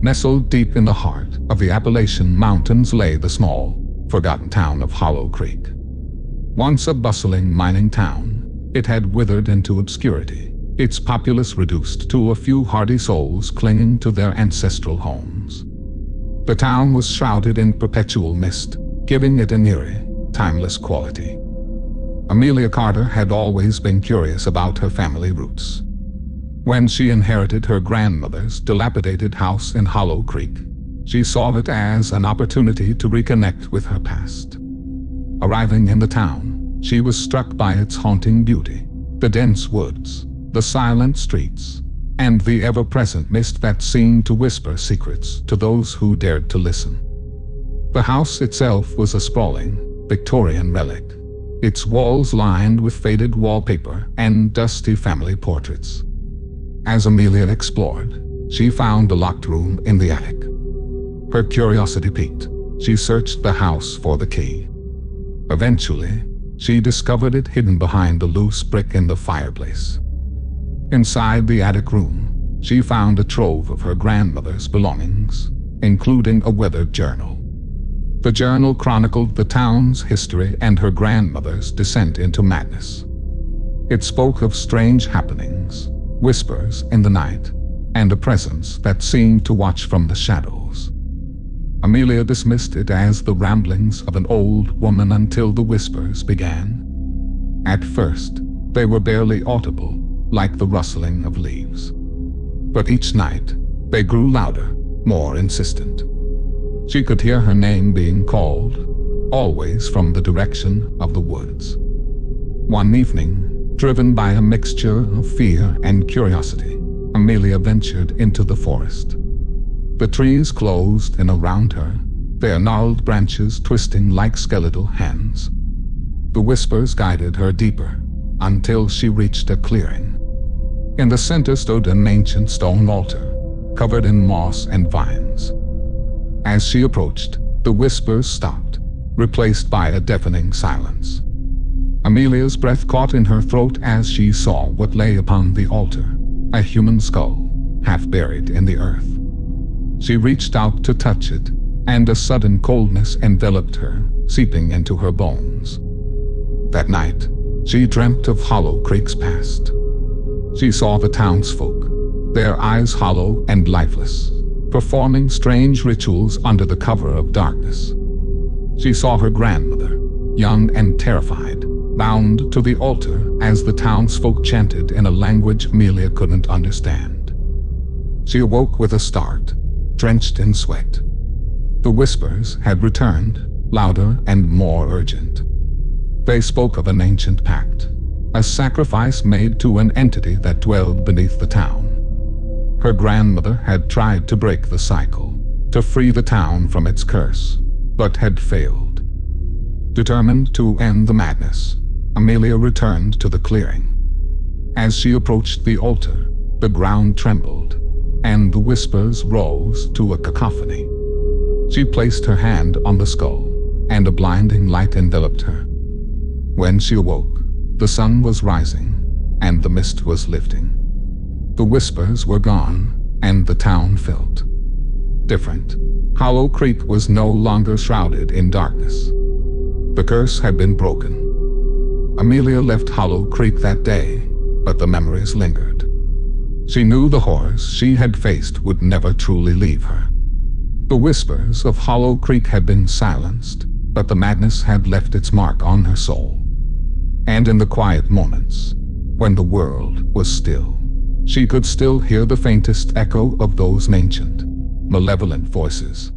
Nestled deep in the heart of the Appalachian Mountains lay the small, forgotten town of Hollow Creek. Once a bustling mining town, it had withered into obscurity, its populace reduced to a few hardy souls clinging to their ancestral homes. The town was shrouded in perpetual mist, giving it an eerie, timeless quality. Amelia Carter had always been curious about her family roots. When she inherited her grandmother's dilapidated house in Hollow Creek, she saw it as an opportunity to reconnect with her past. Arriving in the town, she was struck by its haunting beauty, the dense woods, the silent streets, and the ever-present mist that seemed to whisper secrets to those who dared to listen. The house itself was a sprawling, Victorian relic, its walls lined with faded wallpaper and dusty family portraits. As Amelia explored, she found a locked room in the attic. Her curiosity piqued. She searched the house for the key. Eventually, she discovered it hidden behind the loose brick in the fireplace. Inside the attic room, she found a trove of her grandmother's belongings, including a weathered journal. The journal chronicled the town's history and her grandmother's descent into madness. It spoke of strange happenings, whispers in the night, and a presence that seemed to watch from the shadows. Amelia dismissed it as the ramblings of an old woman until the whispers began. At first, they were barely audible, like the rustling of leaves. But each night, they grew louder, more insistent. She could hear her name being called, always from the direction of the woods. One evening, driven by a mixture of fear and curiosity, Amelia ventured into the forest. The trees closed in around her, their gnarled branches twisting like skeletal hands. The whispers guided her deeper, until she reached a clearing. In the center stood an ancient stone altar, covered in moss and vines. As she approached, the whispers stopped, replaced by a deafening silence. Amelia's breath caught in her throat as she saw what lay upon the altar, a human skull, half buried in the earth. She reached out to touch it, and a sudden coldness enveloped her, seeping into her bones. That night, she dreamt of Hollow Creek's past. She saw the townsfolk, their eyes hollow and lifeless, performing strange rituals under the cover of darkness. She saw her grandmother, young and terrified, bound to the altar as the townsfolk chanted in a language Amelia couldn't understand. She awoke with a start, drenched in sweat. The whispers had returned, louder and more urgent. They spoke of an ancient pact, a sacrifice made to an entity that dwelled beneath the town. Her grandmother had tried to break the cycle, to free the town from its curse, but had failed. Determined to end the madness, Amelia returned to the clearing. As she approached the altar, the ground trembled, and the whispers rose to a cacophony. She placed her hand on the skull, and a blinding light enveloped her. When she awoke, the sun was rising, and the mist was lifting. The whispers were gone, and the town felt different. Hollow Creek was no longer shrouded in darkness. The curse had been broken. Amelia left Hollow Creek that day, but the memories lingered. She knew the horrors she had faced would never truly leave her. The whispers of Hollow Creek had been silenced, but the madness had left its mark on her soul. And in the quiet moments, when the world was still, she could still hear the faintest echo of those ancient, malevolent voices.